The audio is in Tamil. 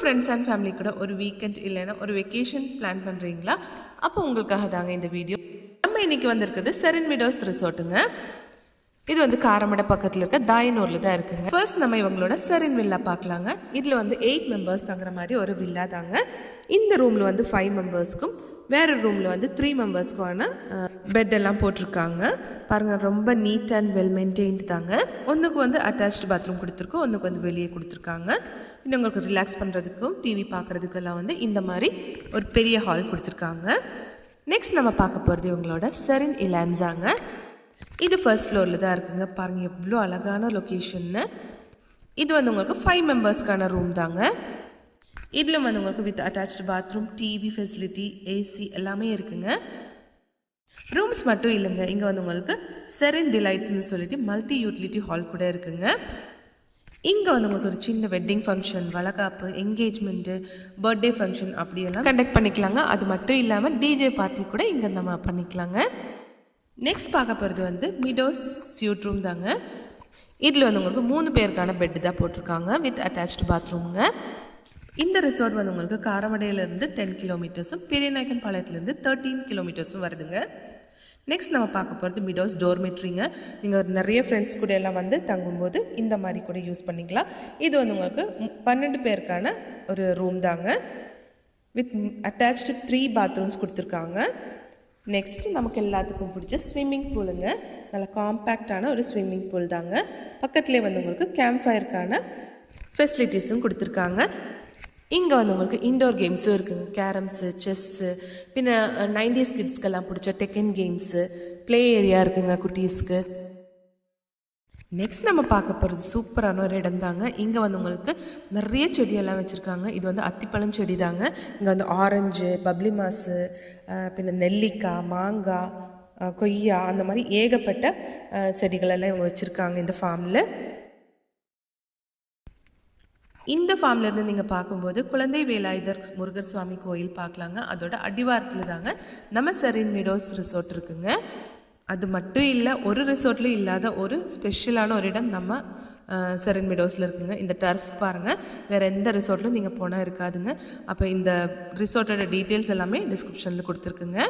ஃப்ரெண்ட்ஸ் அண்ட் ஃபேமிலி கூட ஒரு வீக்கெண்ட் இல்லைன்னா ஒரு வெக்கேஷன் பிளான் பண்ணுறீங்களா? அப்போ உங்களுக்காக தாங்க இந்த வீடியோ. நம்ம இன்றைக்கி வந்திருக்குது செரின் மீடோஸ் ரிசோர்ட்டுங்க. இது வந்து காரமடை பக்கத்தில் இருக்க தாயனூரில் தான் இருக்குங்க. ஃபர்ஸ்ட் நம்ம இவங்களோட செரின் வில்லா பார்க்கலாங்க. இதில் வந்து 8 மெம்பர்ஸ் தங்குற மாதிரி ஒரு வில்லா தாங்க. இந்த ரூமில் வந்து 5 மெம்பர்ஸ்க்கும் வேறு ரூமில் வந்து 3 மெம்பர்ஸ்க்கான பெட் எல்லாம் போட்டிருக்காங்க. பாருங்கள், ரொம்ப நீட் அண்ட் வெல் மெயின்டைன்டு தாங்க. ஒன்றுக்கு வந்து அட்டாச்டு பாத்ரூம் கொடுத்துருக்கோம், ஒன்றுக்கு வந்து வெளியே கொடுத்துருக்காங்க. இன்னும் உங்களுக்கு ரிலாக்ஸ் பண்ணுறதுக்கும் டிவி பார்க்குறதுக்கெல்லாம் வந்து இந்த மாதிரி ஒரு பெரிய ஹால் கொடுத்துருக்காங்க. நெக்ஸ்ட் நம்ம பார்க்க போகிறது இவங்களோட செரின் இலான்ஸாங்க. இது ஃபர்ஸ்ட் ஃப்ளோரில் தான் இருக்குங்க. பாருங்கள் எவ்வளோ அழகான லொக்கேஷன்னு. இது வந்து உங்களுக்கு 5 மெம்பர்ஸ்க்கான ரூம் தாங்க. இதில் வந்து உங்களுக்கு with attached bathroom, TV facility, AC எல்லாமே இருக்குங்க. ரூம்ஸ் மட்டும் இல்லைங்க, இங்கே வந்து உங்களுக்கு செரின் டிலைட்ஸ்னு சொல்லிட்டு மல்டி யூட்டிலிட்டி ஹால் கூட இருக்குங்க. இங்கே வந்து உங்களுக்கு ஒரு சின்ன வெட்டிங் ஃபங்க்ஷன், வளகாப்பு, என்கேஜ்மெண்ட்டு, பர்த்டே ஃபங்க்ஷன் அப்படியெல்லாம் கண்டக்ட் பண்ணிக்கலாங்க. அது மட்டும் இல்லாமல் டிஜே பார்ட்டி கூட இங்கே நம்ம பண்ணிக்கலாங்க. நெக்ஸ்ட் பார்க்க போகிறது வந்து மிடோஸ் ஸ்யூட் ரூம் தாங்க. இதில் வந்து உங்களுக்கு 3 பேருக்கான பெட்டு தான் போட்டிருக்காங்க வித் அட்டாச்டு பாத்ரூமுங்க. இந்த ரிசார்ட் வந்து உங்களுக்கு காரமடையிலேருந்து 10 கிலோமீட்டர்ஸும் பெரியநாயக்கன் பாளையத்துலேருந்து 13 கிலோமீட்டர்ஸும் வருதுங்க. நெக்ஸ்ட் நம்ம பார்க்க போகிறது மிடோஸ் டோர்மெட்ரிங்க. நீங்கள் நிறைய ஃப்ரெண்ட்ஸ் கூட எல்லாம் வந்து தங்கும்போது இந்த மாதிரி கூட யூஸ் பண்ணிக்கலாம். இது வந்து உங்களுக்கு 12 பேருக்கான ஒரு ரூம் தாங்க வித் அட்டாச்டு 3 பாத்ரூம்ஸ் கொடுத்துருக்காங்க. நெக்ஸ்ட் நமக்கு எல்லாத்துக்கும் பிடிச்ச ஸ்விம்மிங் பூலுங்க. நல்ல காம்பேக்டான ஒரு ஸ்விம்மிங் பூல் தாங்க. பக்கத்துலேயே வந்து உங்களுக்கு கேம்ப் ஃபயருக்கான ஃபெசிலிட்டிஸும் கொடுத்துருக்காங்க. இங்கே வந்து உங்களுக்கு இன்டோர் கேம்ஸும் இருக்குங்க. கேரம்ஸு, செஸ்ஸு, பின்ன 90s கிட்ஸ்க்கெல்லாம் பிடிச்ச டெக்கன் கேம்ஸு, ப்ளே ஏரியா இருக்குங்க குட்டீஸ்க்கு. நெக்ஸ்ட் நம்ம பார்க்க போகிறது சூப்பரான ஒரு இடம் தாங்க. இங்கே வந்து உங்களுக்கு நிறைய செடியெல்லாம் வச்சுருக்காங்க. இது வந்து அத்திப்பழம் செடி தாங்க. இங்கே வந்து ஆரஞ்சு, பப்ளி மாஸு, பின்ன நெல்லிக்காய், மாங்காய், கொய்யா, அந்த மாதிரி ஏகப்பட்ட செடிகளெல்லாம் இவங்க வச்சுருக்காங்க இந்த ஃபார்மில். இந்த ஃபார்ம்லேருந்து நீங்கள் பார்க்கும்போது குழந்தை வேலாயுதர் முருகர் சுவாமி கோயில் பார்க்கலாங்க. அதோட அடிவாரத்தில் தாங்க நம்ம செரின் மீடோஸ் ரிசோர்ட் இருக்குங்க. அது மட்டும் இல்லை, ஒரு ரிசோர்ட்லையும் இல்லாத ஒரு ஸ்பெஷலான ஒரு இடம் நம்ம செரின் மீடோஸில் இருக்குங்க. இந்த டர்ஃப் பாருங்கள், வேறு எந்த ரிசோர்ட்லையும் நீங்கள் போனால் இருக்காதுங்க. அப்போ இந்த ரிசோர்ட்டோட டீட்டெயில்ஸ் எல்லாமே டிஸ்கிரிப்ஷனில் கொடுத்துருக்குங்க.